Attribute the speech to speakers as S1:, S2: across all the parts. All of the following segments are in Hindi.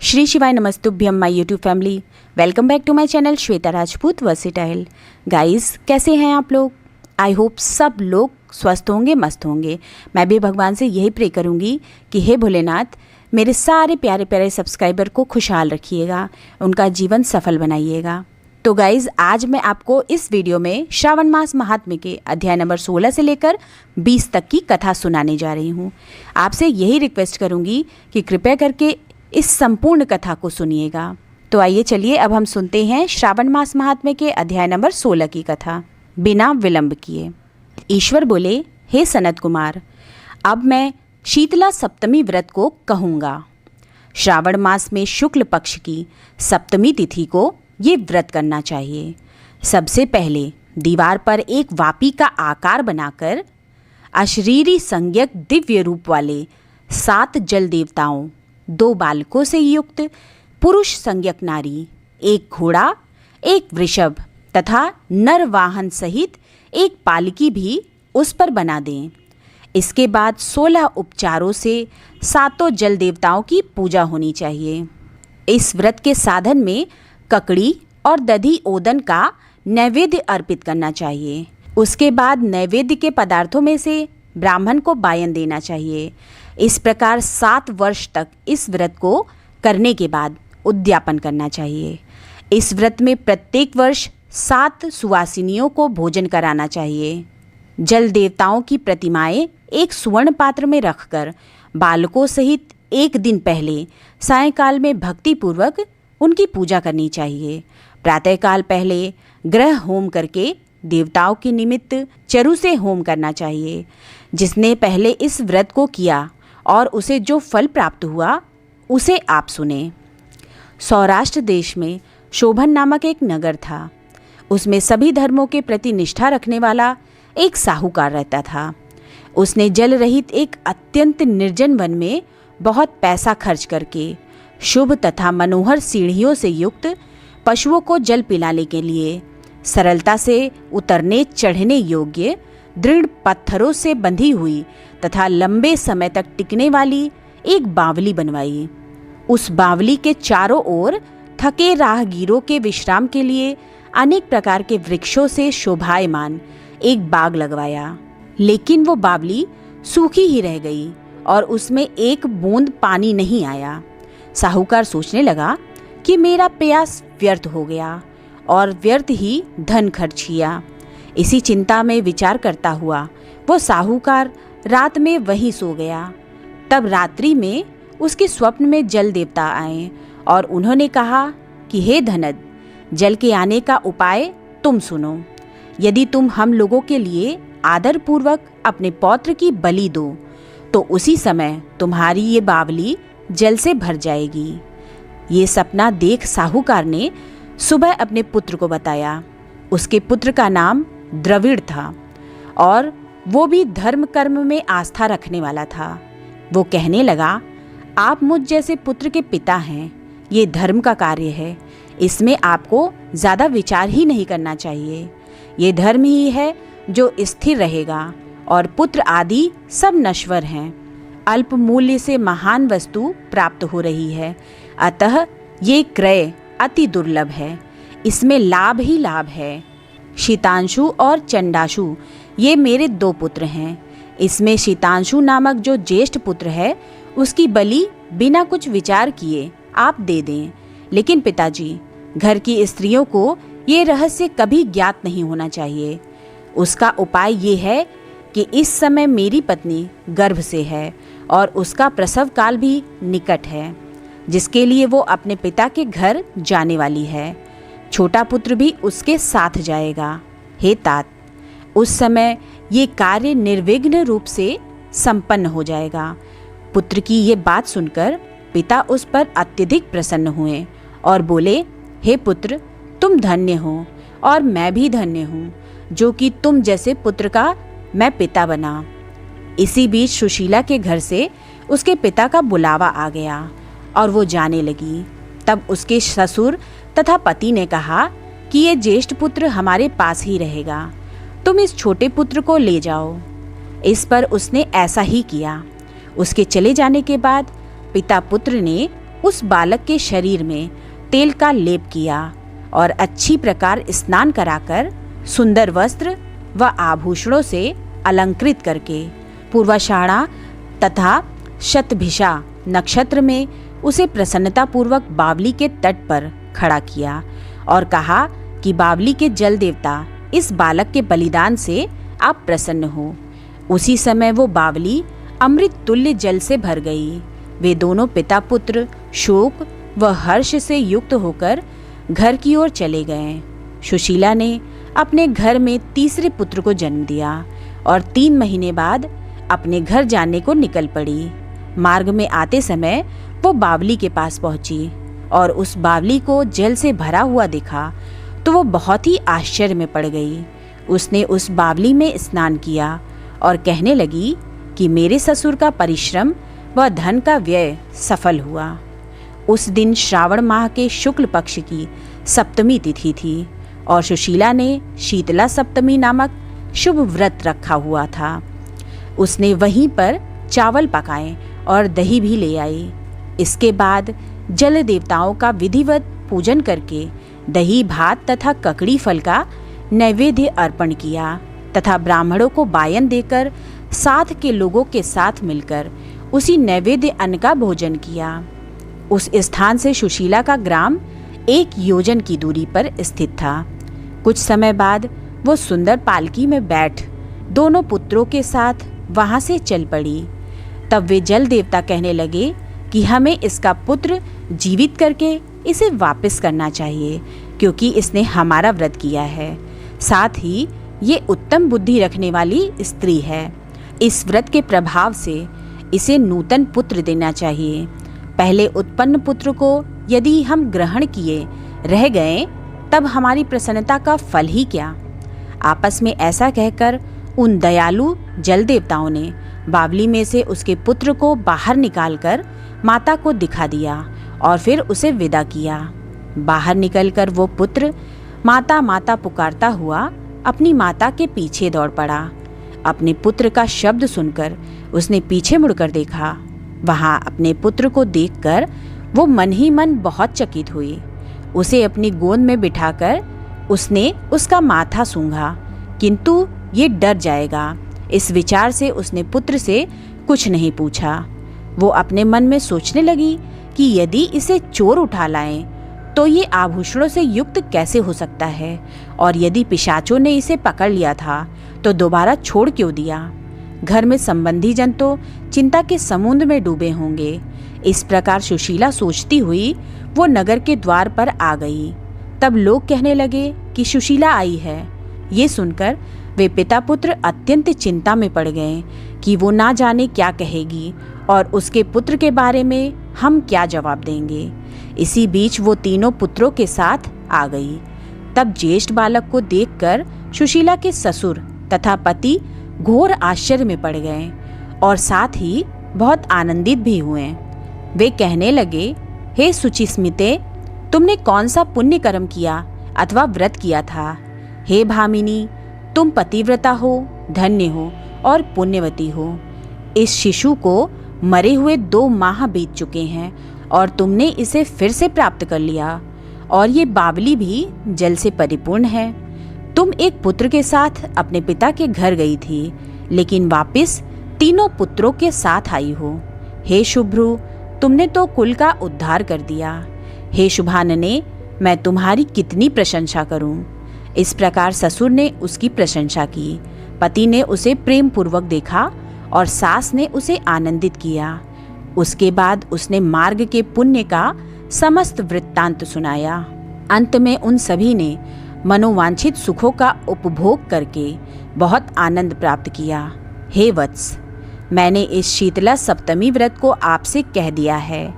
S1: श्री शिवाय नमस्तुभ्यम my YouTube family. Welcome back to my channel Shweta Rajput versatile. Guys, कैसे हैं आप लोग? आई होप सब लोग स्वस्थ होंगे, मस्त होंगे। मैं भी भगवान से यही प्रे करूंगी कि हे भोलेनाथ, मेरे सारे प्यारे प्यारे सब्सक्राइबर को खुशहाल रखिएगा, उनका जीवन सफल बनाइएगा। तो गाइज़, आज मैं आपको इस वीडियो में श्रावण मास महात्म्य के अध्याय नंबर 16 से लेकर 20 तक की कथा सुनाने जा रही हूँ। आपसे यही रिक्वेस्ट करूँगी कि कृपया करके इस संपूर्ण कथा को सुनिएगा। तो आइए चलिए अब हम सुनते हैं श्रावण मास महात्म्य के अध्याय नंबर 16 की कथा बिना विलंब किए। ईश्वर बोले, हे सनत कुमार, अब मैं शीतला सप्तमी व्रत को कहूँगा। श्रावण मास में शुक्ल पक्ष की सप्तमी तिथि को ये व्रत करना चाहिए। सबसे पहले दीवार पर एक वापी का आकार बनाकर अशरीरी संज्ञक दिव्य रूप वाले 7 जल देवताओं, 2 बालकों से युक्त पुरुष संज्ञक नारी, 1 घोड़ा, 1 वृषभ तथा नर वाहन सहित एक पालकी भी उस पर बना दें। इसके बाद 16 उपचारों से 7 जल देवताओं की पूजा होनी चाहिए। इस व्रत के साधन में ककड़ी और दधी ओदन का नैवेद्य अर्पित करना चाहिए। उसके बाद नैवेद्य के पदार्थों में से ब्राह्मण को वायन देना चाहिए। इस प्रकार 7 वर्ष तक इस व्रत को करने के बाद उद्यापन करना चाहिए। इस व्रत में प्रत्येक वर्ष 7 सुवासिनियों को भोजन कराना चाहिए। जल देवताओं की प्रतिमाएं एक सुवर्ण पात्र में रखकर बालकों सहित एक दिन पहले सायंकाल में भक्तिपूर्वक उनकी पूजा करनी चाहिए। प्रातःकाल पहले ग्रह होम करके देवताओं के निमित्त चरु से होम करना चाहिए। जिसने पहले इस व्रत को किया और उसे जो फल प्राप्त हुआ उसे आप सुने। सौराष्ट्र देश में शोभन नामक एक नगर था। उसमें सभी धर्मों के प्रति निष्ठा रखने वाला एक साहूकार रहता था। उसने जल रहित एक अत्यंत निर्जन वन में बहुत पैसा खर्च करके शुभ तथा मनोहर सीढ़ियों से युक्त पशुओं को जल पिलाने के लिए सरलता से उतरने चढ़ने योग्य दृढ़ पत्थरों से बंधी हुई तथा लंबे समय तक टिकने वाली एक बावली बनवाई। उस बावली के चारों ओर थके राहगीरों के विश्राम के लिए अनेक प्रकार के वृक्षों से शोभायमान एक बाग लगवाया। लेकिन वो बावली सूखी ही रह गई और उसमें एक बूंद पानी नहीं आया। साहूकार सोचने लगा कि मेरा प्रयास व्यर्थ हो गया और व्यर्थ ही धन खर्च किया। इसी चिंता में विचार करता हुआ वो साहूकार रात में वहीं सो गया। तब रात्रि में उसके स्वप्न में जल देवता आए और उन्होंने कहा कि हे धनद, जल के आने का उपाय तुम सुनो। यदि तुम हम लोगों के लिए आदरपूर्वक अपने पौत्र की बलि दो तो उसी समय तुम्हारी ये बावली जल से भर जाएगी। ये सपना देख साहूकार ने सुबह अपने पुत्र को बताया। उसके पुत्र का नाम द्रविड़ था और वो भी धर्म कर्म में आस्था रखने वाला था। वो कहने लगा, आप मुझ जैसे पुत्र के पिता हैं। ये धर्म का कार्य है, इसमें आपको ज़्यादा विचार ही नहीं करना चाहिए। ये धर्म ही है जो स्थिर रहेगा और पुत्र आदि सब नश्वर हैं। अल्प मूल्य से महान वस्तु प्राप्त हो रही है, अतः ये क्रय अति दुर्लभ है। इसमें लाभ ही लाभ है। शीतांशु और चंडाशु ये मेरे 2 पुत्र हैं। इसमें शीतांशु नामक जो ज्येष्ठ पुत्र है उसकी बलि बिना कुछ विचार किए आप दे दें। लेकिन पिताजी, घर की स्त्रियों को ये रहस्य कभी ज्ञात नहीं होना चाहिए। उसका उपाय ये है कि इस समय मेरी पत्नी गर्भ से है और उसका प्रसव काल भी निकट है, जिसके लिए वो अपने पिता के घर जाने वाली है। छोटा पुत्र भी उसके साथ जाएगा। हे तात, उस समय ये कार्य निर्विघ्न रूप से संपन्न हो जाएगा। पुत्र की ये बात सुनकर पिता उस पर अत्यधिक प्रसन्न हुए और बोले, हे पुत्र, तुम धन्य हो और मैं भी धन्य हूँ जो कि तुम जैसे पुत्र का मैं पिता बना। इसी बीच सुशीला के घर से उसके पिता का बुलावा आ गया और वो जाने लगी। तब उसके ससुर तथा पति ने कहा कि ये ज्येष्ठ पुत्र हमारे पास ही रहेगा, तुम इस छोटे पुत्र को ले जाओ। इस पर उसने ऐसा ही किया। उसके चले जाने के बाद पिता पुत्र ने उस बालक के शरीर में तेल का लेप किया और अच्छी प्रकार स्नान कराकर सुंदर वस्त्र व आभूषणों से अलंकृत करके पूर्वाषाढ़ा तथा शतभिषा नक्षत्र में उसे प्रसन्नतापूर्वक बावली के तट पर खड़ा किया और कहा कि बावली के जल देवता, इस बालक के बलिदान से आप प्रसन्न हो। उसी समय वो बावली अमृत तुल्य जल से भर गई। वे दोनों पिता पुत्र शोक व हर्ष से युक्त होकर घर की ओर चले गए। सुशीला ने अपने घर में तीसरे पुत्र को जन्म दिया और 3 महीने बाद अपने घर जाने को निकल पड़ी। मार्ग में आते समय वो बावली के पास पहुंची और उस बावली को जल से भरा हुआ देखा तो वो बहुत ही आश्चर्य में पड़ गई। उसने उस बावली में स्नान किया और कहने लगी कि मेरे ससुर का परिश्रम व धन का व्यय सफल हुआ। उस दिन श्रावण माह के शुक्ल पक्ष की सप्तमी तिथि थी और सुशीला ने शीतला सप्तमी नामक शुभ व्रत रखा हुआ था। उसने वहीं पर चावल पकाए और दही भी ले आई। इसके बाद जल देवताओं का विधिवत पूजन करके दही भात तथा ककड़ी फल का नैवेद्य अर्पण किया तथा ब्राह्मणों को बायन देकर साथ के लोगों के साथ मिलकर उसी नैवेद्य अन्न का भोजन किया। उस स्थान से सुशीला का ग्राम 1 योजन की दूरी पर स्थित था। कुछ समय बाद वो सुंदर पालकी में बैठ दोनों पुत्रों के साथ वहां से चल पड़ी। तब वे जल देवता कहने लगे कि हमें इसका पुत्र जीवित करके इसे वापस करना चाहिए, क्योंकि इसने हमारा व्रत किया है। साथ ही ये उत्तम बुद्धि रखने वाली स्त्री है। इस व्रत के प्रभाव से इसे नूतन पुत्र देना चाहिए। पहले उत्पन्न पुत्र को यदि हम ग्रहण किए रह गए तब हमारी प्रसन्नता का फल ही क्या। आपस में ऐसा कहकर उन दयालु जल देवताओं ने बावली में से उसके पुत्र को बाहर निकालकर माता को दिखा दिया और फिर उसे विदा किया। बाहर निकलकर वो पुत्र माता माता पुकारता हुआ अपनी माता के पीछे दौड़ पड़ा। अपने पुत्र का शब्द सुनकर उसने पीछे मुड़कर देखा। वहां अपने पुत्र को देखकर वो मन ही मन बहुत चकित हुई। उसे अपनी गोद में बिठाकर उसने उसका माथा सूंघा, किंतु ये डर जाएगा, इस विचार से उसने पुत्र से कुछ नहीं पूछा। वो अपने मन में सोचने लगी कि यदि इसे चोर उठा लाएं तो ये आभूषणों से युक्त कैसे हो सकता है, और यदि पिशाचों ने इसे पकड़ लिया था तो दोबारा छोड़ क्यों दिया। घर में संबंधी जन तो चिंता के समुद्र में डूबे होंगे। इस प्रकार सुशीला सोचती हुई वो नगर के द्वार पर आ गई। तब लोग कहने लगे कि सुशीला आई है। ये सुनकर वे पिता पुत्र अत्यंत चिंता में पड़ गए कि वो ना जाने क्या कहेगी और उसके पुत्र के बारे में हम क्या जवाब देंगे। इसी बीच वो तीनों पुत्रों के साथ आ गई। तब ज्येष्ठ बालक को देखकर सुशीला के ससुर तथा पति घोर आश्चर्य में पड़ गए और साथ ही बहुत आनंदित भी हुए। वे कहने लगे, हे सुचिस्मिते, तुमने कौन सा पुण्य कर्म किया अथवा व्रत किया था। हे भामिनी, तुम पतिव्रता हो, धन्य हो और पुण्यवती हो। इस शिशु को मरे हुए 2 माह बीत चुके हैं और तुमने इसे फिर से प्राप्त कर लिया, और ये बावली भी जल से परिपूर्ण है। तुम एक पुत्र के साथ अपने पिता के घर गई थी, लेकिन वापस तीनों पुत्रों के साथ आई हो। हे शुभ्रु, तुमने तो कुल का उद्धार कर दिया। हे शुभानने, मैं तुम्हारी कितनी प्रशंसा करूं। इस प्रकार ससुर ने उसकी प्रशंसा की। पति ने उसे प्रेम पूर्वक देखा और सास ने उसे आनंदित किया। उसके बाद उसने मार्ग के पुण्य का समस्त वृत्तांत सुनाया। अंत में उन सभी ने मनोवांछित सुखों का उपभोग करके बहुत आनंद प्राप्त किया। हे वत्स, मैंने इस शीतला सप्तमी व्रत को आपसे कह दिया है।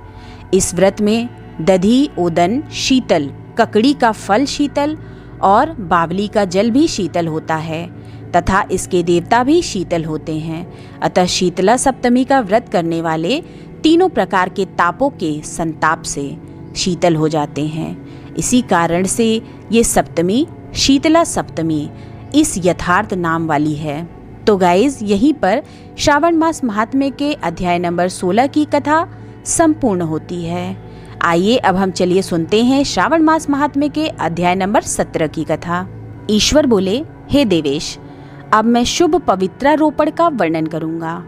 S1: इस व्रत में दधी ओदन शीतल, ककड़ी का फल शीतल और बावली का जल भी शीतल होता है तथा इसके देवता भी शीतल होते हैं। अतः शीतला सप्तमी का व्रत करने वाले तीनों प्रकार के तापों के संताप से शीतल हो जाते हैं। इसी कारण से ये सप्तमी शीतला सप्तमी इस यथार्थ नाम वाली है। तो गाइज, यहीं पर श्रावण मास महात्म्य के अध्याय नंबर 16 की कथा संपूर्ण होती है। आइए अब हम चलिए सुनते हैं श्रावण मास महात्म्य के अध्याय नंबर 17 की कथा। ईश्वर बोले, हे देवेश, अब मैं शुभ पवित्रारोपण का वर्णन करूंगा।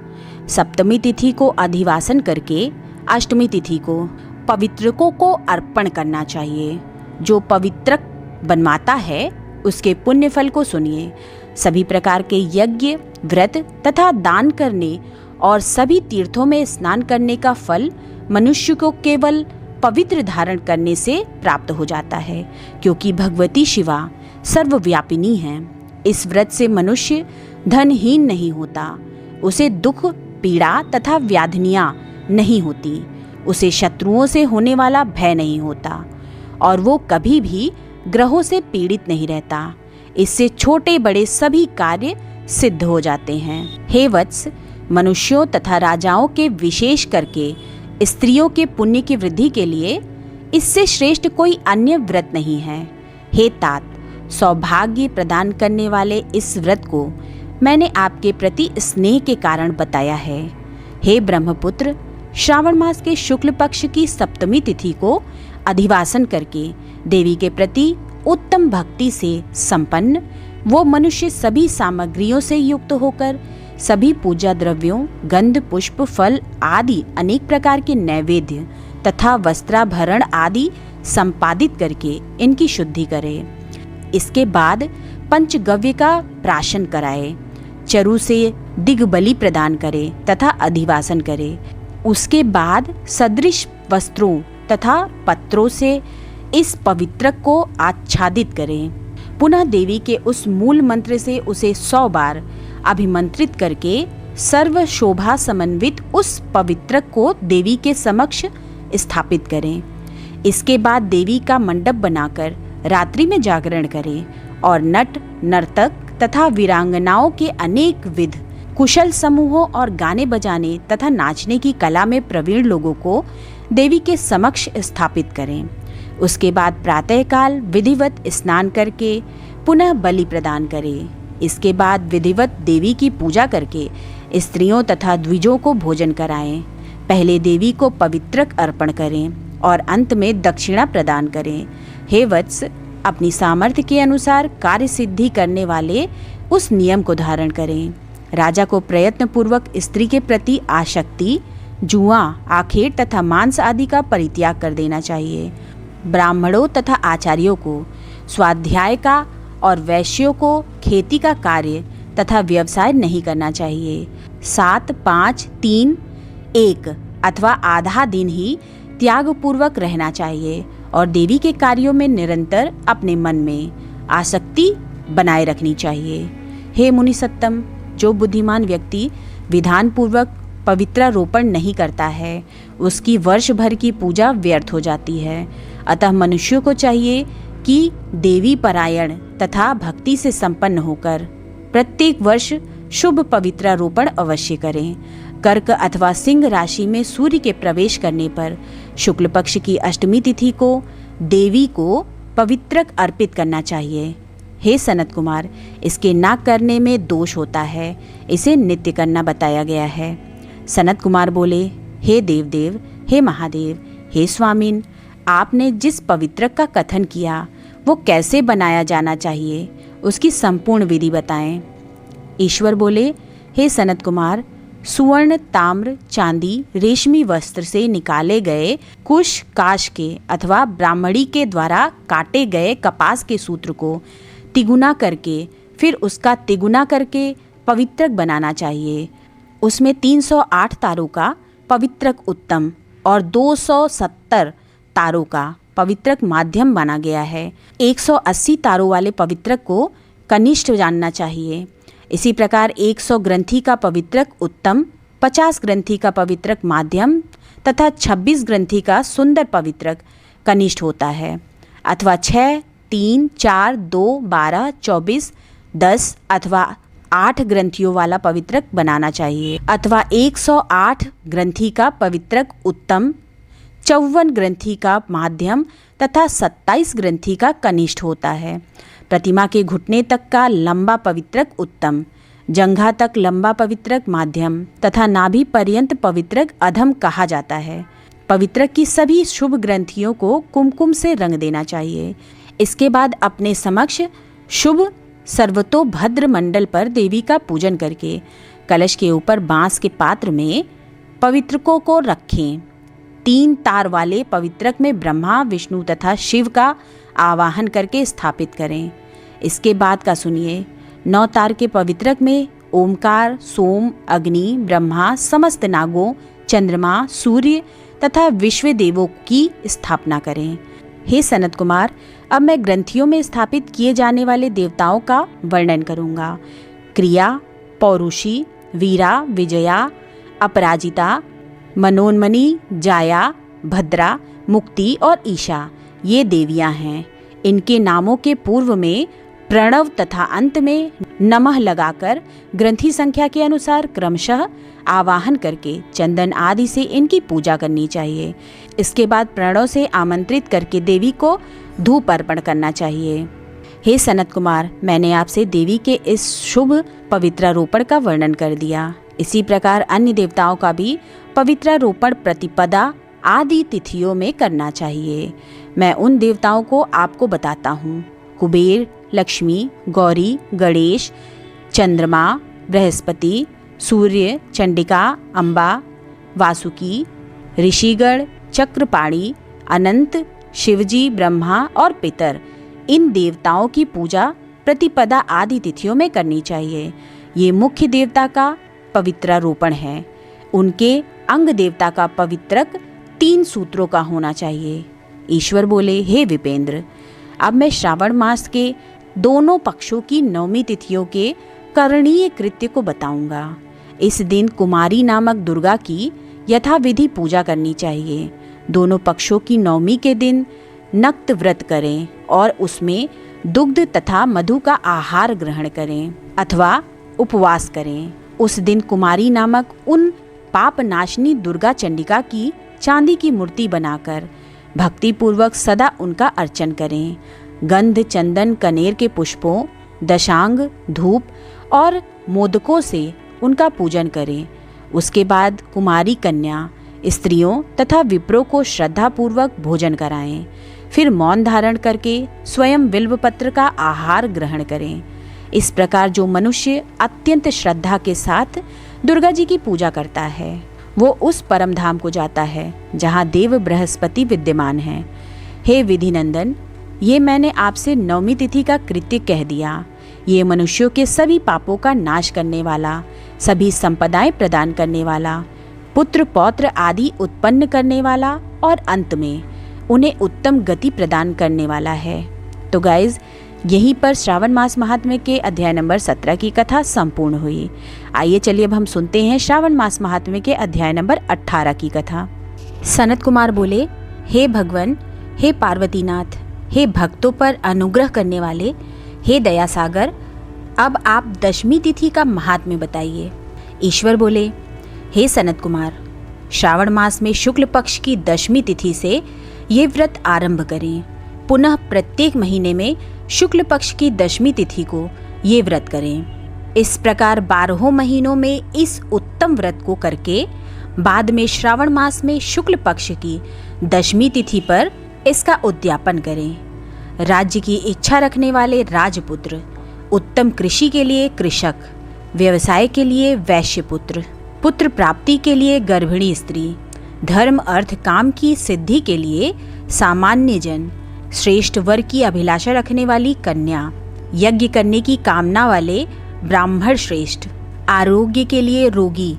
S1: सप्तमी तिथि को अधिवासन करके अष्टमी तिथि को पवित्रकों को अर्पण करना चाहिए। जो पवित्रक बनवाता है उसके पुण्य फल को सुनिए। सभी प्रकार के यज्ञ, व्रत तथा दान करने और सभी तीर्थों में स्नान करने का फल मनुष्य को केवल पवित्र धारण करने से प्राप्त हो जाता है, क्योंकि भगवती शिवा सर्वव्यापिनी है। इस व्रत से मनुष्य धनहीन नहीं होता, उसे दुख, पीड़ा तथा व्याधियां नहीं होती, उसे शत्रुओं से होने वाला भय नहीं होता और वो कभी भी ग्रहों से पीड़ित नहीं रहता। इससे छोटे बड़े सभी कार्य सिद्ध हो जाते हैं। हे वत्स, मनुष्यों तथा राजाओं के विशेष करके स्त्रियों के पुण्य की वृद्धि के लिए इससे श्रेष्ठ कोई अन्य व्रत नहीं है। हे तात, सौभाग्य प्रदान करने वाले इस व्रत को मैंने आपके प्रति स्नेह के कारण बताया है। हे ब्रह्मपुत्र, श्रावण मास के शुक्ल पक्ष की सप्तमी तिथि को अधिवासन करके देवी के प्रति उत्तम भक्ति से संपन्न वो मनुष्य सभी सामग्रियों से युक्त होकर सभी पूजा द्रव्यों, गंध, पुष्प, फल आदि अनेक प्रकार के नैवेद्य तथा वस्त्राभरण आदि संपादित करके इनकी शुद्धि करे। इसके बाद पंचगव्य का प्राशन कराए, चरु से दिग्बली प्रदान करे तथा अधिवासन करे। उसके बाद सदृश वस्त्रों तथा पत्रों से इस पवित्रक को आच्छादित करें। पुनः देवी के उस मूल मंत्र से उसे 100 बार अभिमंत्रित करके सर्व शोभा समन्वित उस पवित्रक को देवी के समक्ष स्थापित करें। इसके बाद देवी का मंडप बनाकर रात्रि में जागरण करें और नट, नर्तक तथा वीरांगनाओं के अनेक विध कुशल समूहों और गाने बजाने तथा नाचने की कला में प्रवीण लोगों को देवी के समक्ष स्थापित करें। उसके बाद प्रातःकाल विधिवत स्नान करके पुनः बलि प्रदान करें। इसके बाद विधिवत देवी की पूजा करके स्त्रियों तथा द्विजों को भोजन कराएं। पहले देवी को पवित्रक अर्पण करें और अंत में दक्षिणा प्रदान करें। हे वत्स, अपनी सामर्थ्य के अनुसार कार्य सिद्धि करने वाले उस नियम को धारण करें। राजा को प्रयत्न पूर्वक स्त्री के प्रति आसक्ति, जुआ, आखेट तथा मांस आदि का परित्याग कर देना चाहिए। ब्राह्मणों तथा आचार्यों को स्वाध्याय का और वैश्यों को खेती का कार्य तथा व्यवसाय नहीं करना चाहिए। 7, 5, 3, 1 अथवा आधा दिन ही त्याग पूर्वक रहना चाहिए और देवी के कार्यों में निरंतर अपने मन में आसक्ति बनाए रखनी चाहिए। हे मुनि सत्तम, जो बुद्धिमान व्यक्ति विधान पूर्वक पवित्रारोपण नहीं करता है उसकी वर्ष भर की पूजा व्यर्थ हो जाती है। अतः मनुष्यों को चाहिए कि देवी परायण तथा भक्ति से संपन्न होकर प्रत्येक वर्ष शुभ पवित्रारोपण अवश्य करें। कर्क अथवा सिंह राशि में सूर्य के प्रवेश करने पर शुक्ल पक्ष की अष्टमी तिथि को देवी को पवित्रक अर्पित करना चाहिए। हे सनत कुमार, इसके ना करने में दोष होता है, इसे नित्य करना बताया गया है। सनत कुमार बोले, हे देवदेव, हे महादेव, हे स्वामिन, आपने जिस पवित्रक का कथन किया वो कैसे बनाया जाना चाहिए, उसकी संपूर्ण विधि बताएं। ईश्वर बोले, हे सनत कुमार, सुवर्ण, ताम्र, चांदी, रेशमी वस्त्र से निकाले गए कुश, काश के अथवा ब्राह्मणी के द्वारा काटे गए कपास के सूत्र को तिगुना करके फिर उसका तिगुना करके पवित्रक बनाना चाहिए। उसमें 308 तारों का पवित्रक उत्तम और 270 तारों का पवित्रक माध्यम बना गया है। 180 तारों वाले पवित्रक को कनिष्ठ जानना चाहिए। इसी प्रकार 100 ग्रंथि का पवित्रक उत्तम, 50 ग्रंथि का पवित्रक माध्यम तथा 26 ग्रंथि का सुंदर पवित्रक कनिष्ठ होता है। अथवा 6, 3, 4, 2, 12, 24, 10 अथवा 8 ग्रंथियों वाला पवित्रक बनाना चाहिए। अथवा 108 ग्रंथि का पवित्रक उत्तम, 54 ग्रंथि का माध्यम तथा 27 ग्रंथि का कनिष्ठ होता है। प्रतिमा के घुटने तक का लंबा पवित्रक उत्तम, जंघा तक लंबा पवित्रक माध्यम तथा नाभि पर्यंत पवित्रक अधम कहा जाता है। पवित्रक की सभी शुभ ग्रंथियों को कुमकुम से रंग देना चाहिए। इसके बाद अपने समक्ष शुभ सर्वतोभद्र मंडल पर देवी का पूजन करके कलश के ऊपर बांस के पात्र में पवित्रकों को रखें। 3 तार वाले पवित्रक में ब्रह्मा, विष्णु तथा शिव का आवाहन करके स्थापित करें। इसके बाद का सुनिए। 9 तार के पवित्रक में ओमकार, सोम, अग्नि, ब्रह्मा, समस्त नागों, चंद्रमा, सूर्य तथा विश्व देवों की स्थापना करें। हे सनत कुमार, अब मैं ग्रंथियों में स्थापित किए जाने वाले देवताओं का वर्णन करूंगा। क्रिया, पौरुषी, वीरा, विजया, अपराजिता, मनोन्मनी, जाया, भद्रा, मुक्ति और ईशा ये देवियां हैं। इनके नामों के पूर्व में प्रणव तथा अंत में नमः लगाकर ग्रंथि संख्या के अनुसार क्रमशः आवाहन करके चंदन आदि से इनकी पूजा करनी चाहिए। इसके बाद प्रणव से आमंत्रित करके देवी को धूप अर्पण करना चाहिए। हे सनत कुमार, मैंने आपसे देवी के इस शुभ पवित्रारोपण का वर्णन कर दिया। इसी प्रकार अन्य देवताओं का भी पवित्रारोपण प्रतिपदा आदि तिथियों में करना चाहिए। मैं उन देवताओं को आपको बताता हूँ। कुबेर, लक्ष्मी, गौरी, गणेश, चंद्रमा, बृहस्पति, सूर्य, चंडिका, अम्बा, वासुकी, ऋषिगण, चक्रपाणी, अनंत, शिवजी, ब्रह्मा और पितर, इन देवताओं की पूजा प्रतिपदा आदि तिथियों में करनी चाहिए। ये मुख्य देवता का पवित्रारोपण है। उनके अंग देवता का पवित्रक 3 सूत्रों का होना चाहिए। ईश्वर बोले, हे विपेंद्र, अब मैं श्रावण मास के दोनों पक्षों की 9वीं तिथियों के करणीय कृत्य को बताऊंगा। इस दिन कुमारी नामक दुर्गा की यथाविधि पूजा करनी चाहिए। दोनों पक्षों की 9वीं के दिन नक्त व्रत करें और उसमें दुग्ध तथा मधु का आहार ग्रहण करें अथवा उपवास करें। उस दिन कुमारी नामक उन पाप नाशनी दुर्गा चंडिका की चांदी की मूर्ति बनाकर भक्ति पूर्वक सदा उनका अर्चन करें। गंध, चंदन, कनेर के पुष्पों, दशांग, धूप और मोदकों से उनका पूजन करें। उसके बाद कुमारी कन्या, स्त्रियों तथा विप्रों को श्रद्धा पूर्वक भोजन कराएं। फिर मौन धारण करके स्वयं बिल्व पत्र का आहार ग्रहण करें। इस प्रकार जो मनुष्य अत्यंत श्रद्धा के साथ दुर्गा जी की पूजा करता है वो उस परम धाम को जाता है जहाँ देव बृहस्पति विद्यमान हैं। हे विधिनंदन, ये मैंने आपसे 9वीं तिथि का कृत्य कह दिया। ये मनुष्यों के सभी पापों का नाश करने वाला, सभी संपदाएं प्रदान करने वाला, पुत्र पौत्र आदि उत्पन्न करने वाला और अंत में उन्हें उत्तम गति प्रदान करने वाला है। तो गाइज, यहीं पर श्रावण मास महात्म्य के अध्याय नंबर 17 की कथा संपूर्ण हुई। आइए चलिए अब हम सुनते हैं श्रावण मास महात्म्य के अध्याय नंबर 18 की कथा। सनत कुमार बोले, हे भगवान, हे पार्वतीनाथ, हे भक्तों पर अनुग्रह करने वाले, हे दया सागर, अब आप 10वीं तिथि का महात्म्य बताइए। ईश्वर बोले, हे सनत कुमार, श्रावण मास में शुक्ल पक्ष की 10वीं तिथि से ये व्रत आरंभ करें। पुनः प्रत्येक महीने में शुक्ल पक्ष की 10वीं तिथि को ये व्रत करें। इस प्रकार 12 महीनों में इस उत्तम व्रत को करके बाद में श्रावण मास में शुक्ल पक्ष की 10वीं तिथि पर इसका उद्यापन करें। राज्य की इच्छा रखने वाले राजपुत्र, उत्तम कृषि के लिए कृषक, व्यवसाय के लिए वैश्यपुत्र, पुत्र प्राप्ति के लिए गर्भिणी स्त्री, धर्म अर्थ काम की सिद्धि के लिए सामान्य जन, श्रेष्ठ वर की अभिलाषा रखने वाली कन्या, यज्ञ करने की कामना वाले ब्राह्मण श्रेष्ठ, आरोग्य के लिए रोगी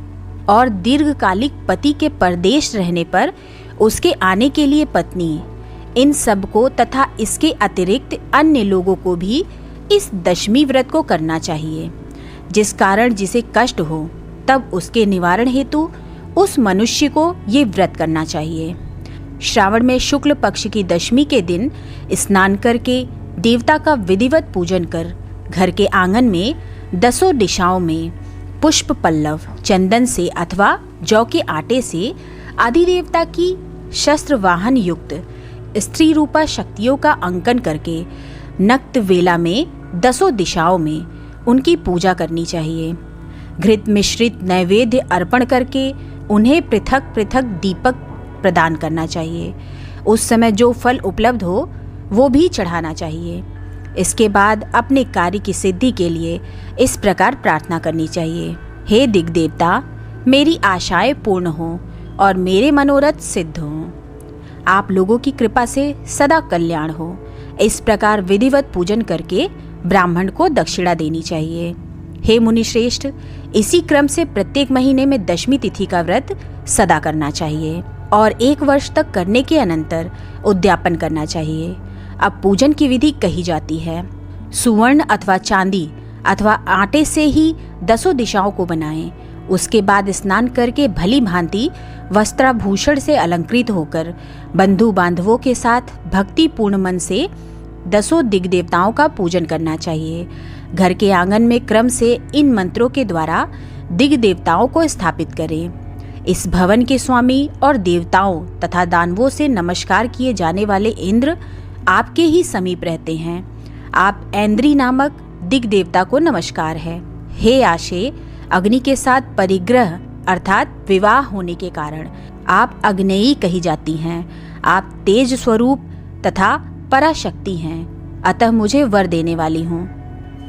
S1: और दीर्घकालिक पति के परदेश रहने पर उसके आने के लिए पत्नी, इन सब को तथा इसके अतिरिक्त अन्य लोगों को भी इस 10वीं व्रत को करना चाहिए। जिस कारण जिसे कष्ट हो तब उसके निवारण हेतु उस मनुष्य को ये व्रत करना चाहिए। श्रावण में शुक्ल पक्ष की 10वीं के दिन स्नान करके देवता का विधिवत पूजन कर घर के आंगन में 10 दिशाओं में पुष्प पल्लव चंदन से अथवा जौ के आटे से आदिदेवता की शस्त्र वाहन युक्त स्त्री रूपा शक्तियों का अंकन करके नक्त वेला में 10 दिशाओं में उनकी पूजा करनी चाहिए। घृत मिश्रित नैवेद्य अर्पण करके उन्हें पृथक पृथक दीपक प्रदान करना चाहिए। उस समय जो फल उपलब्ध हो वो भी चढ़ाना चाहिए। इसके बाद अपने कार्य की सिद्धि के लिए इस प्रकार प्रार्थना करनी चाहिए। हे दिग्देवता, मेरी आशाएं पूर्ण हों और मेरे मनोरथ सिद्ध हों। आप लोगों की कृपा से सदा कल्याण हो। इस प्रकार विधिवत पूजन करके ब्राह्मण को दक्षिणा देनी चाहिए। हे मुनिश्रेष्ठ, इसी क्रम से प्रत्येक महीने में दशमी तिथि का व्रत सदा करना चाहिए और 1 वर्ष तक करने के अनंतर उद्यापन करना चाहिए। अब पूजन की विधि कही जाती है। सुवर्ण अथवा चांदी अथवा आटे से ही 10 दिशाओं को बनाएं। उसके बाद स्नान करके भली भांति वस्त्राभूषण से अलंकृत होकर बंधु बांधवों के साथ भक्तिपूर्ण मन से 10 दिग्देवताओं का पूजन करना चाहिए। घर के आंगन में क्रम से इन मंत्रों के द्वारा दिग्देवताओं को स्थापित करें। इस भवन के स्वामी और देवताओं तथा दानवों से नमस्कार किए जाने वाले इंद्र आपके ही समीप रहते हैं। आप ऐन्द्री नामक दिग्देवता को नमस्कार है। हे आशे, अग्नि के साथ परिग्रह अर्थात विवाह होने के कारण आप अग्नेयी कही जाती हैं। आप तेज स्वरूप तथा पराशक्ति हैं, अतः मुझे वर देने वाली हूँ।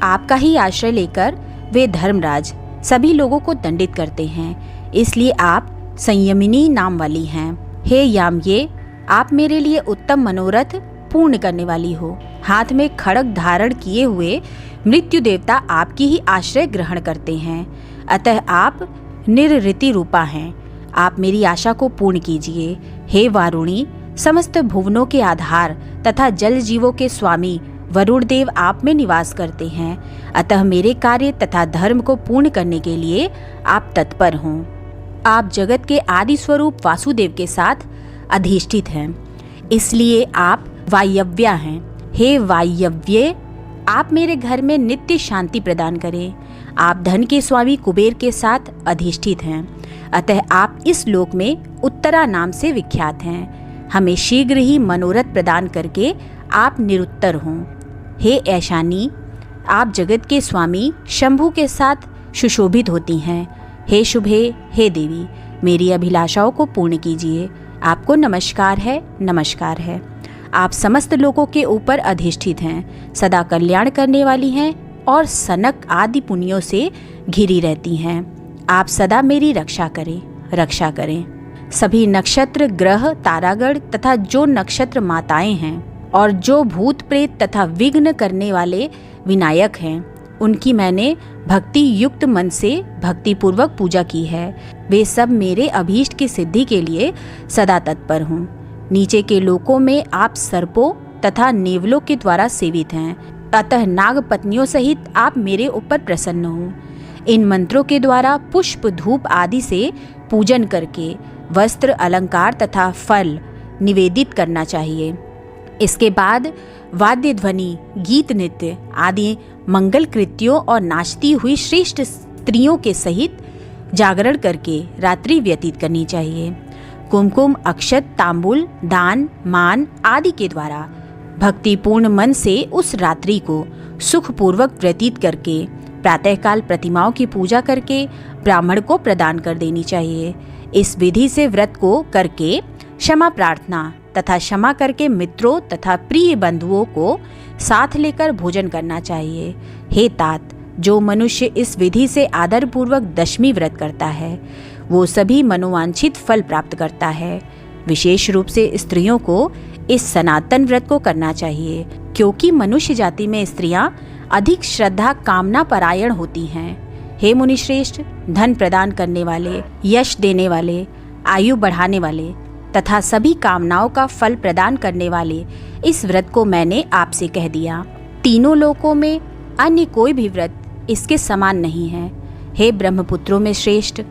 S1: आपका ही आश्रय लेकर वे धर्मराज सभी लोगों को दंडित करते हैं, इसलिए आप संयमिनी नाम वाली हैं। हे याम्ये, आप मेरे लिए उत्तम मनोरथ पूर्ण करने वाली हो। हाथ में खड्ग धारण किए हुए मृत्यु देवता आपकी ही आश्रय ग्रहण करते हैं, अतः आप निर्ऋति रूपा हैं। आप मेरी आशा को पूर्ण कीजिए। हे वारुणी, समस्त भुवनों के आधार तथा जल जीवों के स्वामी वरुण देव आप में निवास करते हैं, अतः मेरे कार्य तथा धर्म को पूर्ण करने के लिए आप तत्पर हों। आप जगत के आदि स्वरूप वासुदेव के साथ अधिष्ठित हैं, इसलिए आप वायव्या हैं। हे वायव्ये, आप मेरे घर में नित्य शांति प्रदान करें। आप धन के स्वामी कुबेर के साथ अधिष्ठित हैं, अतः आप इस लोक में उत्तरा नाम से विख्यात हैं। हमें शीघ्र ही मनोरथ प्रदान करके आप निरुत्तर हों। हे ऐशानी, आप जगत के स्वामी शंभु के साथ सुशोभित होती हैं। हे शुभे, हे देवी, मेरी अभिलाषाओं को पूर्ण कीजिए। आपको नमस्कार है, नमस्कार है। आप समस्त लोगों के ऊपर अधिष्ठित हैं, सदा कल्याण करने वाली हैं और सनक आदि पुण्यों से घिरी रहती हैं। आप सदा मेरी रक्षा करें, रक्षा करें। सभी नक्षत्र, ग्रह, तारागण तथा जो नक्षत्र माताएं हैं और जो भूत प्रेत तथा विघ्न करने वाले विनायक हैं, उनकी मैंने भक्ति युक्त मन से भक्तिपूर्वक पूजा की है। वे सब मेरे अभीष्ट की सिद्धि के लिए सदा तत्पर हूँ। नीचे के लोकों में आप सर्पों तथा नेवलों के द्वारा सेवित हैं, अतः नाग पत्नियों सहित आप मेरे ऊपर प्रसन्न हो। इन मंत्रों के द्वारा पुष्प, धूप आदि से पूजन करके वस्त्र, अलंकार तथा फल निवेदित करना चाहिए। इसके बाद वाद्य ध्वनि, गीत, नृत्य आदि मंगल कृत्यों और नाचती हुई श्रेष्ठ स्त्रियों के सहित जागरण करके रात्रि व्यतीत करनी चाहिए। कुमकुम, अक्षत, तांबूल, दान, मान आदि के द्वारा भक्तिपूर्ण मन से उस रात्रि को सुखपूर्वक व्यतीत करके प्रातःकाल प्रतिमाओं की पूजा करके ब्राह्मण को प्रदान कर देनी चाहिए। इस विधि से व्रत को करके क्षमा प्रार्थना तथा क्षमा करके मित्रों तथा प्रिय बंधुओं को साथ लेकर भोजन करना चाहिए। हे तात, जो मनुष्य इस विधि से आदरपूर्वक दशमी व्रत करता है वो सभी मनोवांछित फल प्राप्त करता है। विशेष रूप से स्त्रियों को इस सनातन व्रत को करना चाहिए, क्योंकि मनुष्य जाति में स्त्रियां अधिक श्रद्धा कामना परायण होती हैं। हे मुनिश्रेष्ठ, धन प्रदान करने वाले, यश देने वाले, आयु बढ़ाने वाले तथा सभी कामनाओं का फल प्रदान करने वाले इस व्रत को मैंने आपसे कह दिया। तीनों लोकों में अन्य कोई भी व्रत इसके समान नहीं है। हे ब्रह्मपुत्रों में श्रेष्ठ,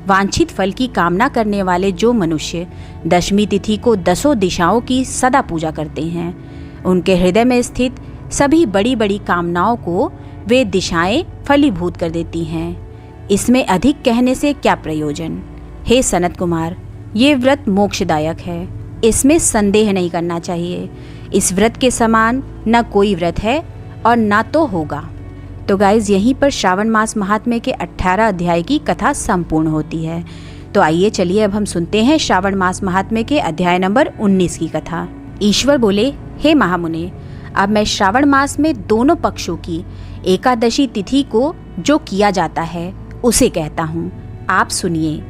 S1: वांछित फल की कामना करने वाले जो मनुष्य दशमी तिथि को 10 दिशाओं की सदा पूजा करते हैं, उनके हृदय में स्थित सभी बड़ी बड़ी कामनाओं को वे दिशाएं फलीभूत कर देती हैं। इसमें अधिक कहने से क्या प्रयोजन। हे सनत कुमार, ये व्रत मोक्षदायक है, इसमें संदेह नहीं करना चाहिए। इस व्रत के समान न कोई व्रत है और न तो होगा। तो गाइज, यहीं पर श्रावण मास महात्म्य के 18 अध्याय की कथा संपूर्ण होती है। तो आइए चलिए अब हम सुनते हैं श्रावण मास महात्म्य के अध्याय नंबर 19 की कथा। ईश्वर बोले, हे महामुने, अब मैं श्रावण मास में दोनों पक्षों की एकादशी तिथि को जो किया जाता है उसे कहता हूँ, आप सुनिए।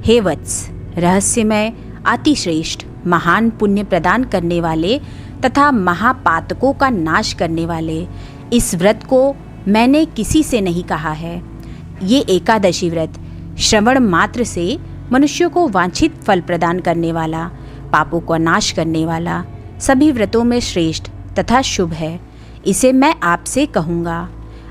S1: हे वत्स, रहस्यमय, अतिश्रेष्ठ, महान पुण्य प्रदान करने वाले तथा महापातकों का नाश करने वाले इस व्रत को मैंने किसी से नहीं कहा है। ये एकादशी व्रत श्रवण मात्र से मनुष्यों को वांछित फल प्रदान करने वाला, पापों का नाश करने वाला, सभी व्रतों में श्रेष्ठ तथा शुभ है। इसे मैं आपसे कहूँगा,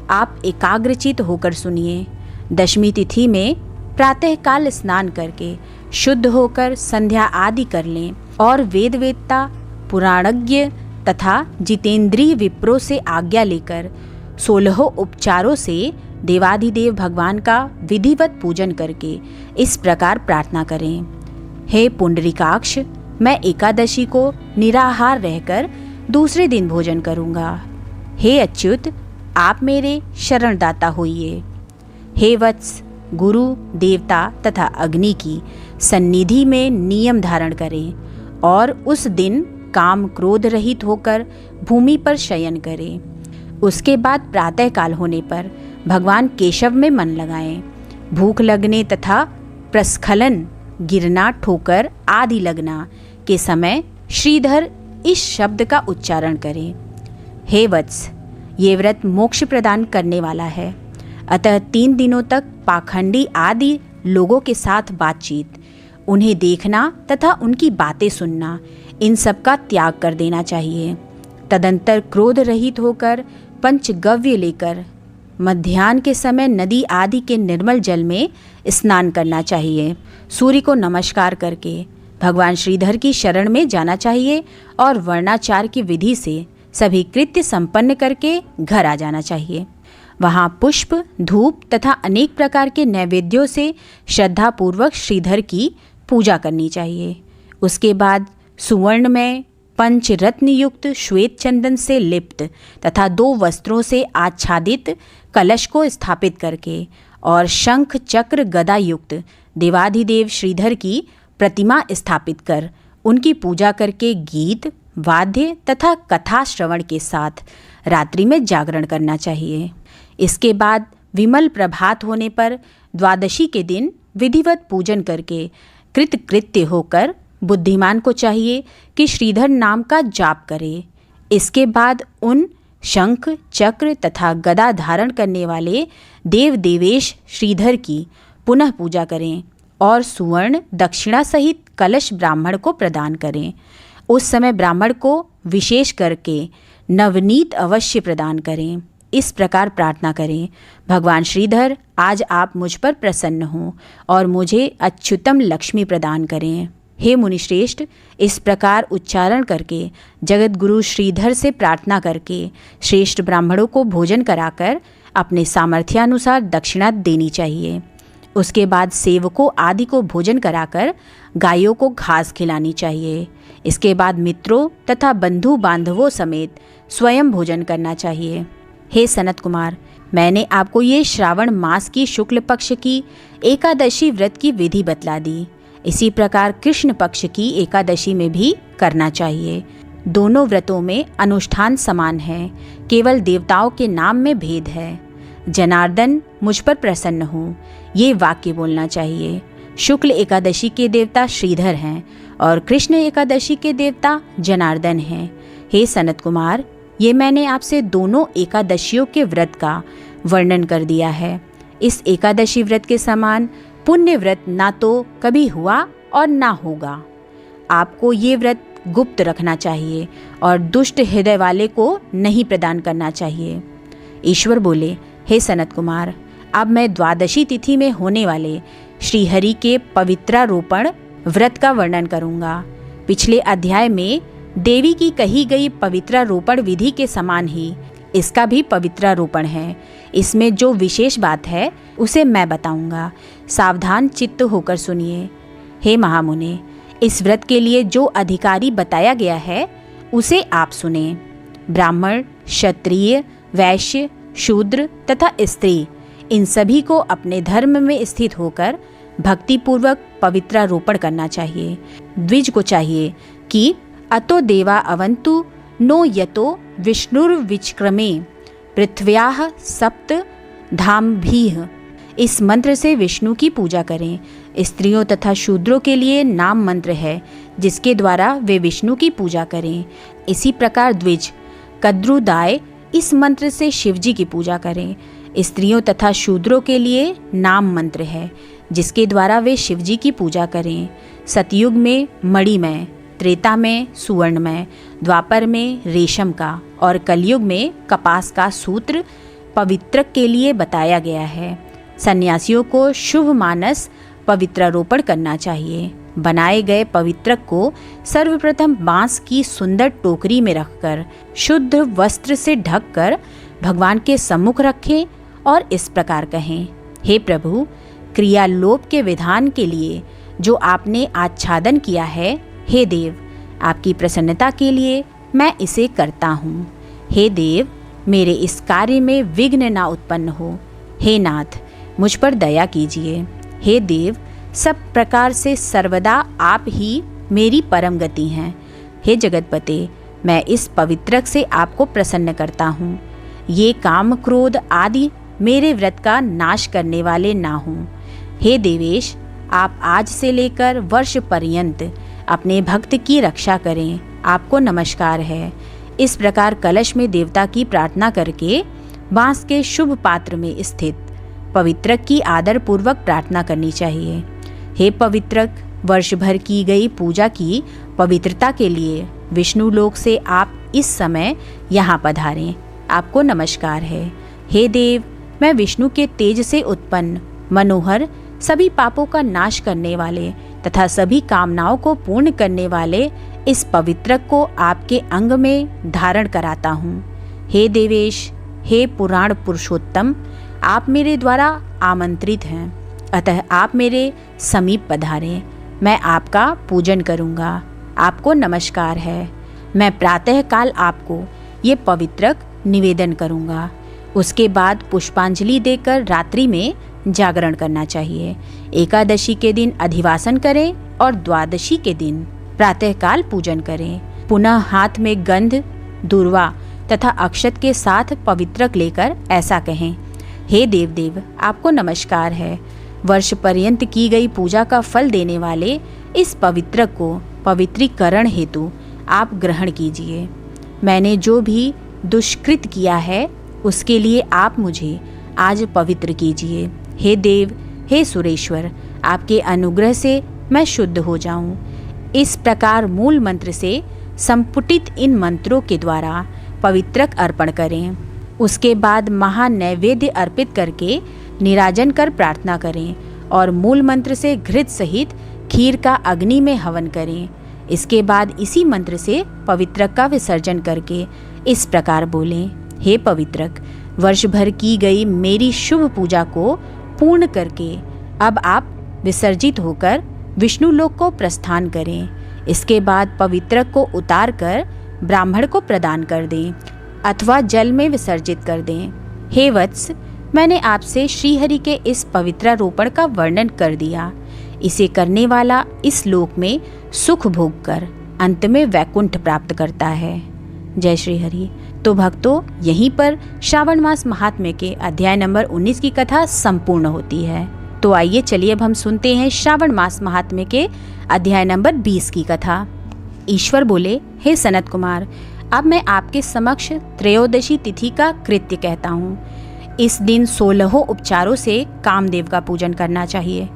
S1: आप एकाग्रचित होकर सुनिए। दशमी तिथि में प्रातःकाल स्नान करके शुद्ध होकर संध्या आदि कर लें और वेद वेदता, पुराणज्ञ तथा जितेंद्रीय विप्रों से आज्ञा लेकर 16 उपचारों से देवाधिदेव भगवान का विधिवत पूजन करके इस प्रकार प्रार्थना करें। हे पुंडरीकाक्ष, मैं एकादशी को निराहार रहकर दूसरे दिन भोजन करूँगा। हे अच्युत, आप मेरे शरणदाता होइए। हे वत्स, गुरु, देवता तथा अग्नि की सन्निधि में नियम धारण करें और उस दिन काम क्रोध रहित होकर भूमि पर शयन करें। उसके बाद प्रातःकाल होने पर भगवान केशव में मन लगाएं। भूख लगने तथा प्रस्खलन, गिरना, ठोकर आदि लगना के समय श्रीधर इस शब्द का उच्चारण करें। हे वत्स, ये व्रत मोक्ष प्रदान करने वाला है, अतः 3 दिनों तक पाखंडी आदि लोगों के साथ बातचीत, उन्हें देखना तथा उनकी बातें सुनना, इन सब का त्याग कर देना चाहिए। तदंतर क्रोध रहित होकर पंचगव्य लेकर मध्याह्न के समय नदी आदि के निर्मल जल में स्नान करना चाहिए। सूर्य को नमस्कार करके भगवान श्रीधर की शरण में जाना चाहिए और वर्णाचार की विधि से सभी कृत्य संपन्न करके घर आ जाना चाहिए। वहाँ पुष्प, धूप तथा अनेक प्रकार के नैवेद्यों से श्रद्धापूर्वक श्रीधर की पूजा करनी चाहिए। उसके बाद सुवर्ण में पंचरत्न युक्त श्वेत चंदन से लिप्त तथा 2 वस्त्रों से आच्छादित कलश को स्थापित करके और शंख चक्र गदा युक्त देवाधिदेव श्रीधर की प्रतिमा स्थापित कर उनकी पूजा करके गीत, वाद्य तथा कथा श्रवण के साथ रात्रि में जागरण करना चाहिए। इसके बाद विमल प्रभात होने पर द्वादशी के दिन विधिवत पूजन करके कृतकृत्य होकर बुद्धिमान को चाहिए कि श्रीधर नाम का जाप करे। इसके बाद उन शंख, चक्र तथा गदा धारण करने वाले देव देवेश श्रीधर की पुनः पूजा करें और सुवर्ण दक्षिणा सहित कलश ब्राह्मण को प्रदान करें। उस समय ब्राह्मण को विशेष करके नवनीत अवश्य प्रदान करें। इस प्रकार प्रार्थना करें, भगवान श्रीधर, आज आप मुझ पर प्रसन्न हों और मुझे अच्युतम लक्ष्मी प्रदान करें। हे मुनिश्रेष्ठ, इस प्रकार उच्चारण करके जगत गुरु श्रीधर से प्रार्थना करके श्रेष्ठ ब्राह्मणों को भोजन कराकर अपने सामर्थ्यानुसार दक्षिणा देनी चाहिए। उसके बाद सेवकों आदि को भोजन कराकर गायों को घास खिलानी चाहिए। इसके बाद मित्रों तथा बंधु बांधवों समेत स्वयं भोजन करना चाहिए। हे सनत कुमार, मैंने आपको ये श्रावण मास की शुक्ल पक्ष की एकादशी व्रत की विधि बतला दी। इसी प्रकार कृष्ण पक्ष की एकादशी में भी करना चाहिए। दोनों व्रतों में अनुष्ठान समान है, केवल देवताओं के नाम में भेद है। जनार्दन, मुझ पर प्रसन्न हो, ये वाक्य बोलना चाहिए। शुक्ल एकादशी के देवता श्रीधर हैं और कृष्ण एकादशी के देवता जनार्दन हैं। हे सनत कुमार, ये मैंने आपसे दोनों एकादशियों के व्रत का वर्णन कर दिया है। इस एकादशी व्रत के समान पुण्य व्रत ना तो कभी हुआ और ना होगा। आपको ये व्रत गुप्त रखना चाहिए और दुष्ट हृदय वाले को नहीं प्रदान करना चाहिए। ईश्वर बोले, हे सनत कुमार, अब मैं द्वादशी तिथि में होने वाले श्रीहरि के पवित्रारोपण व्रत का वर्णन करूंगा। पिछले अध्याय में देवी की कही गई पवित्रारोपण विधि के समान ही इसका भी पवित्रारोपण है। इसमें जो विशेष बात है उसे मैं बताऊंगा। सावधान चित्त होकर सुनिए। हे महामुने, इस व्रत के लिए जो अधिकारी बताया गया है उसे आप सुने। ब्राह्मण, क्षत्रिय, वैश्य, शूद्र तथा स्त्री, इन सभी को अपने धर्म में स्थित होकर भक्तिपूर्वक पवित्रारोपण करना चाहिए। द्विज को चाहिए कि अतो देवा अवन्तु नो यतो विष्णुर्विचक्रमे पृथ्व्याः सप्त धामभिः। इस मंत्र से विष्णु की पूजा करें। स्त्रियों तथा शूद्रों के लिए नाम मंत्र है जिसके द्वारा वे विष्णु की पूजा करें। इसी प्रकार द्विज कद्रुदाय इस मंत्र से शिव जी की पूजा करें। स्त्रियों तथा शूद्रों के लिए नाम मंत्र है जिसके द्वारा वे शिव जी की पूजा करें। सतयुग में मणिमय, त्रेता में सुवर्णमय, द्वापर में रेशम का और कलयुग में कपास का सूत्र पवित्रक के लिए बताया गया है। सन्यासियों को शुभ मानस पवित्रारोपण करना चाहिए। बनाए गए पवित्रक को सर्वप्रथम बांस की सुंदर टोकरी में रखकर शुद्ध वस्त्र से ढककर भगवान के सम्मुख रखें और इस प्रकार कहें, हे प्रभु, क्रियालोप के विधान के लिए जो आपने आच्छादन किया है, हे देव, आपकी प्रसन्नता के लिए मैं इसे करता हूँ। हे देव, मेरे इस कार्य में विघ्न ना उत्पन्न हो। हे नाथ, मुझ पर दया कीजिए। हे देव, सब प्रकार से सर्वदा आप ही मेरी परम गति हैं। हे जगतपते, मैं इस पवित्रक से आपको प्रसन्न करता हूँ। ये काम क्रोध आदि मेरे व्रत का नाश करने वाले ना हों। हे देवेश, आप आज से लेकर वर्ष पर्यंत अपने भक्त की रक्षा करें। आपको नमस्कार है। इस प्रकार कलश में देवता की प्रार्थना करके बांस के शुभ पात्र में स्थित पवित्रक की आदर पूर्वक प्रार्थना करनी चाहिए। हे पवित्रक, वर्ष भर की गई पूजा की पवित्रता के लिए विष्णु लोक से आप इस समय यहाँ पधारें। आपको नमस्कार है। हे देव, मैं विष्णु के तेज से उत्पन्न मनोहर, सभी पापों का नाश करने वाले तथा सभी कामनाओं को पूर्ण करने वाले इस पवित्रक को आपके अंग में धारण कराता हूँ। हे देवेश, हे पुराण पुरुषोत्तम, आप मेरे द्वारा आमंत्रित हैं, अतः आप मेरे समीप पधारें। मैं आपका पूजन करूँगा। आपको नमस्कार है। मैं प्रातःकाल आपको ये पवित्रक निवेदन करूँगा। उसके बाद पुष्पांजलि देकर रात्रि में जागरण करना चाहिए। एकादशी के दिन अधिवासन करें और द्वादशी के दिन प्रातःकाल पूजन करें। पुनः हाथ में गंध, दूर्वा तथा अक्षत के साथ पवित्रक लेकर ऐसा कहें, हे देवदेव, आपको नमस्कार है। वर्ष पर्यंत की गई पूजा का फल देने वाले इस पवित्रक को पवित्रीकरण हेतु आप ग्रहण कीजिए। मैंने जो भी दुष्कृत किया है उसके लिए आप मुझे आज पवित्र कीजिए। हे देव, हे सुरेश्वर, आपके अनुग्रह से मैं शुद्ध हो जाऊं। इस प्रकार मूल मंत्र से संपुटित इन मंत्रों के द्वारा पवित्रक अर्पण करें। उसके बाद महानैवेद्य अर्पित करके निराजन कर प्रार्थना करें और मूल मंत्र से घृत सहित खीर का अग्नि में हवन करें। इसके बाद इसी मंत्र से पवित्रक का विसर्जन करके इस प्रकार बोलें, हे पवित्रक, वर्ष भर की गई मेरी शुभ पूजा को पूर्ण करके अब आप विसर्जित होकर विष्णु लोक को प्रस्थान करें। इसके बाद पवित्रक को उतार कर ब्राह्मण को प्रदान कर दें अथवा जल में विसर्जित कर दें। हे वत्स, मैंने आपसे श्रीहरि के इस पवित्रारोपण का वर्णन कर दिया। इसे करने वाला इस लोक में सुख भोग कर अंत में वैकुंठ प्राप्त करता है। जय श्री हरि। तो भक्तों, यहीं पर श्रावण मास महात्म्य के अध्याय नंबर 19 की कथा संपूर्ण होती है। तो आइए चलिए अब हम सुनते हैं श्रावण मास महात्म्य के अध्याय नंबर 20 की कथा। ईश्वर बोले, हे सनत कुमार, अब मैं आपके समक्ष त्रयोदशी तिथि का कृत्य कहता हूँ। इस दिन 16 उपचारों से कामदेव का पूजन करना चाहिए।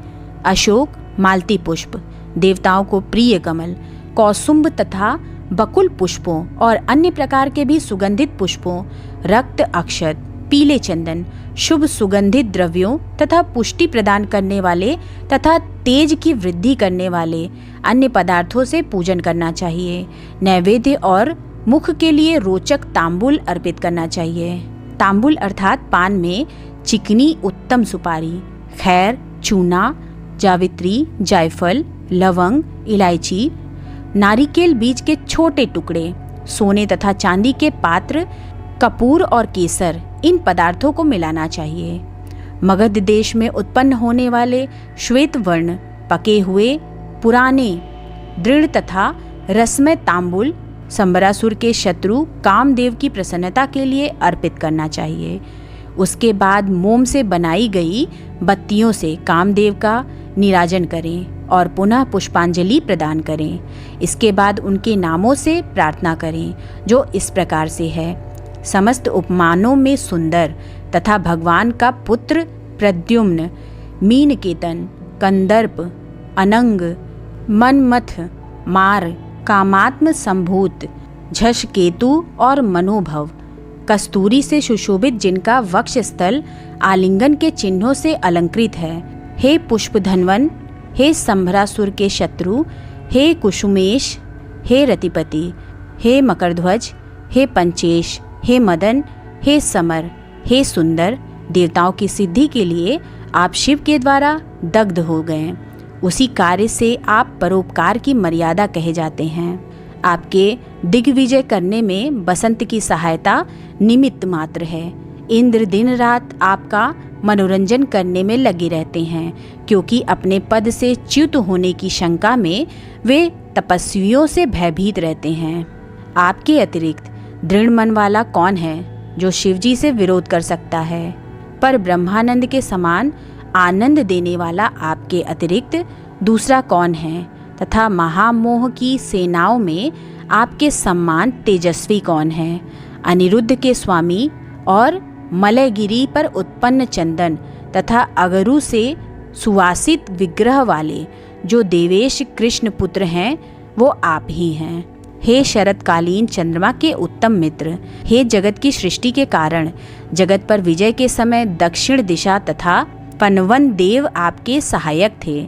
S1: अशोक, मालती पुष्प, देवताओं को प्रिय कमल, कौसुम्भ तथा बकुल पुष्पों और अन्य प्रकार के भी सुगंधित पुष्पों, रक्त अक्षत, पीले चंदन, शुभ सुगंधित द्रव्यों तथा पुष्टि प्रदान करने वाले तथा तेज की वृद्धि करने वाले अन्य पदार्थों से पूजन करना चाहिए। नैवेद्य और मुख के लिए रोचक तांबुल अर्पित करना चाहिए। तांबुल अर्थात पान में चिकनी उत्तम सुपारी, खैर, चूना, जावित्री, जायफल, लवंग, इलायची, नारिकेल बीज के छोटे टुकड़े, सोने तथा चांदी के पात्र, कपूर और केसर, इन पदार्थों को मिलाना चाहिए। मगध देश में उत्पन्न होने वाले श्वेत वर्ण पके हुए पुराने दृढ़ तथा रसमय तांबूल संबरासुर के शत्रु कामदेव की प्रसन्नता के लिए अर्पित करना चाहिए। उसके बाद मोम से बनाई गई बत्तियों से कामदेव का नीराजन करें और पुनः पुष्पांजलि प्रदान करें। इसके बाद उनके नामों से प्रार्थना करें, जो इस प्रकार से है। समस्त उपमानों में सुंदर तथा भगवान का पुत्र प्रद्युम्न, मीनकेतन, कंदर्प, अनंग, मनमथ, मार, कामात्म संभूत, झष केतु और मनोभव, कस्तूरी से सुशोभित जिनका वक्ष स्थल आलिंगन के चिन्हों से अलंकृत है। हे पुष्पधनवन, हे संभरासुर के शत्रु, हे कुसुमेश, हे रतिपति, हे मकरध्वज, हे पंचेश, हे मदन, हे समर, हे सुंदर, देवताओं की सिद्धि के लिए आप शिव के द्वारा दग्ध हो गए। उसी कार्य से आप परोपकार की मर्यादा कहे जाते हैं। आपके दिग्विजय करने में बसंत की सहायता निमित्त मात्र है। इंद्र दिन रात आपका मनोरंजन करने में लगे रहते हैं, क्योंकि अपने पद से च्युत होने की शंका में वे तपस्वियों से भयभीत रहते हैं। आपके अतिरिक्त दृढ़ मन वाला कौन है जो शिवजी से विरोध कर सकता है? पर ब्रह्मानंद के समान आनंद देने वाला आपके अतिरिक्त दूसरा कौन है? तथा महामोह की सेनाओं में आपके सम्मान तेजस्वी कौन है? अनिरुद्ध के स्वामी और मलयगिरी पर उत्पन्न चंदन तथा अगरु से सुवासित विग्रह वाले जो देवेश कृष्ण पुत्र हैं, वो आप ही हैं। हे शरतकालीन चंद्रमा के उत्तम मित्र, हे जगत की सृष्टि के कारण, जगत पर विजय के समय दक्षिण दिशा तथा पनवन देव आपके सहायक थे।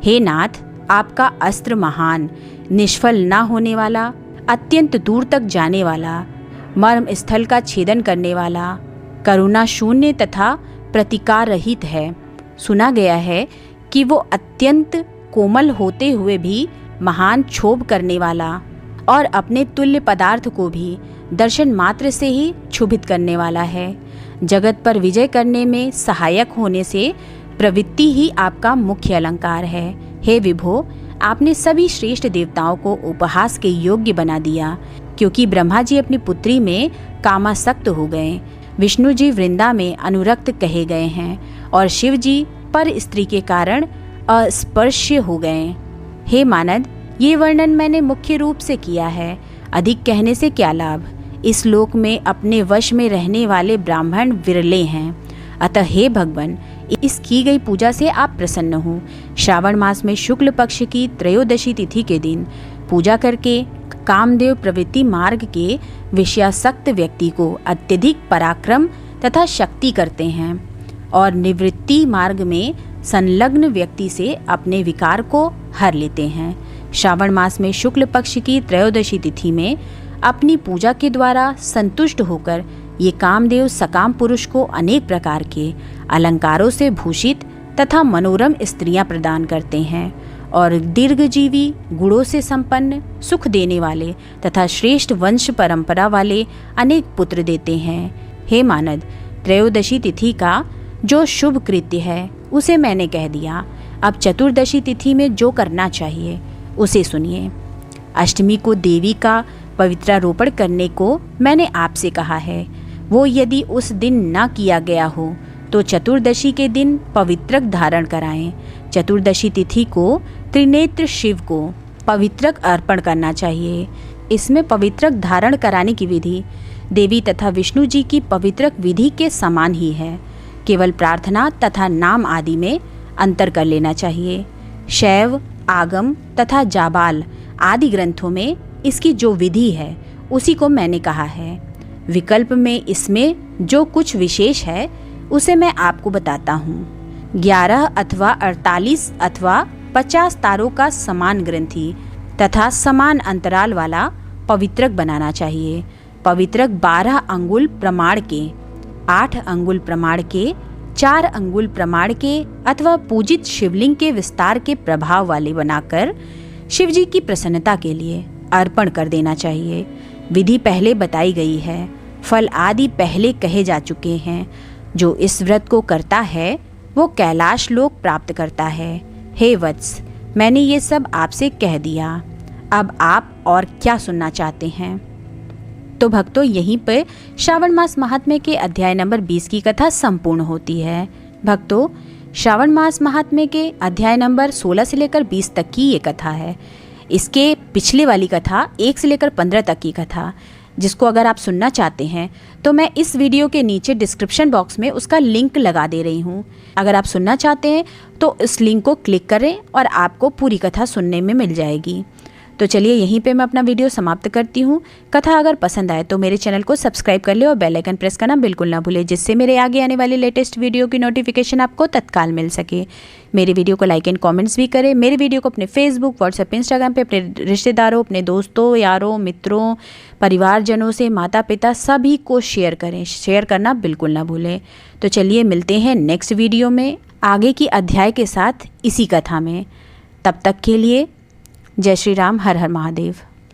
S1: हे नाथ, आपका अस्त्र महान, निष्फल न होने वाला, अत्यंत दूर तक जाने वाला, मर्म स्थल का छेदन करने वाला, करुणा शून्य तथा प्रतिकार रहित है। सुना गया है कि वो अत्यंत कोमल होते हुए भी महान क्षोभ करने वाला और अपने तुल्य पदार्थ को भी दर्शन मात्र से ही क्षुभित करने वाला है। जगत पर विजय करने में सहायक होने से प्रवृत्ति ही आपका मुख्य अलंकार है। हे विभो, आपने सभी श्रेष्ठ देवताओं को उपहास के योग्य बना दिया, क्योंकि ब्रह्मा जी अपनी पुत्री में कामासक्त हो गए, विष्णु जी वृंदा में अनुरक्त कहे गए हैं और शिव जी पर स्त्री के कारण अस्पर्श्य हो गए। हे मानद, ये वर्णन मैंने मुख्य रूप से किया है, अधिक कहने से क्या लाभ। इस लोक में अपने वश में रहने वाले ब्राह्मण विरले हैं। अतः हे भगवान, इस की गई पूजा से आप प्रसन्न हो। श्रावण मास में शुक्ल पक्ष की त्रयोदशी तिथि के दिन पूजा करके कामदेव प्रवृत्ति मार्ग के विषयासक्त व्यक्ति को अत्यधिक पराक्रम तथा शक्ति करते हैं और निवृत्ति मार्ग में संलग्न व्यक्ति से अपने विकार को हर लेते हैं। श्रावण मास में शुक्ल पक्ष की त्रयोदशी तिथि में अपनी पूजा के द्वारा संतुष्ट होकर ये कामदेव सकाम पुरुष को अनेक प्रकार के अलंकारों से भूषित तथा मनोरम स्त्रियां प्रदान करते हैं और दीर्घजीवी, गुणों से संपन्न, सुख देने वाले तथा श्रेष्ठ वंश परंपरा वाले अनेक पुत्र देते हैं। हे मानद, त्रयोदशी तिथि का जो शुभ कृत्य है उसे मैंने कह दिया। अब चतुर्दशी तिथि में जो करना चाहिए उसे सुनिए। अष्टमी को देवी का पवित्रारोपण करने को मैंने आपसे कहा है। वो यदि उस दिन न किया गया हो तो चतुर्दशी के दिन पवित्रक धारण कराएं। चतुर्दशी तिथि को त्रिनेत्र शिव को पवित्रक अर्पण करना चाहिए। इसमें पवित्रक धारण कराने की विधि देवी तथा विष्णु जी की पवित्रक विधि के समान ही है। केवल प्रार्थना तथा नाम आदि में अंतर कर लेना चाहिए। शैव, आगम तथा जाबाल आदि ग्रंथों में इसकी जो विधि है उसी को मैंने कहा है। विकल्प में इसमें जो कुछ विशेष है उसे मैं आपको बताता हूँ। 11 अथवा 48 अथवा 50 तारों का समान ग्रंथि तथा समान अंतराल वाला पवित्रक बनाना चाहिए। पवित्रक 12 अंगुल प्रमाण के, 8 अंगुल प्रमाण के, 4 अंगुल प्रमाण के अथवा पूजित शिवलिंग के विस्तार के प्रभाव वाले बनाकर शिवजी की प्रसन्नता के लिए अर्पण कर देना चाहिए। विधि पहले बताई गई है, फल आदि पहले कहे जा चुके हैं। जो इस व्रत को करता है वो कैलाश लोक प्राप्त करता है। हे वत्स, मैंने ये सब आपसे कह दिया, अब आप और क्या सुनना चाहते हैं? तो भक्तों, यहीं पर श्रावण मास महात्म्य के अध्याय नंबर 20 की कथा संपूर्ण होती है। भक्तों, श्रावण मास महात्म्य के अध्याय नंबर 16 से लेकर 20 तक की ये कथा है। इसके पिछले वाली कथा 1 से लेकर 15 तक की कथा, जिसको अगर आप सुनना चाहते हैं तो मैं इस वीडियो के नीचे डिस्क्रिप्शन बॉक्स में उसका लिंक लगा दे रही हूँ। अगर आप सुनना चाहते हैं तो इस लिंक को क्लिक करें और आपको पूरी कथा सुनने में मिल जाएगी। तो चलिए, यहीं पे मैं अपना वीडियो समाप्त करती हूँ। कथा अगर पसंद आए तो मेरे चैनल को सब्सक्राइब कर ले और बेल आइकन प्रेस करना बिल्कुल ना भूले, जिससे मेरे आगे आने वाले लेटेस्ट वीडियो की नोटिफिकेशन आपको तत्काल मिल सके। मेरे वीडियो को लाइक एंड कमेंट्स भी करें। मेरे वीडियो को अपने फेसबुक, व्हाट्सएप, इंस्टाग्राम पे अपने रिश्तेदारों, अपने दोस्तों, यारों, मित्रों, परिवारजनों से, माता पिता सभी को शेयर करें। शेयर करना बिल्कुल ना भूलें। तो चलिए, मिलते हैं नेक्स्ट वीडियो में आगे की अध्याय के साथ इसी कथा में। तब तक के लिए जय श्री राम, हर हर महादेव।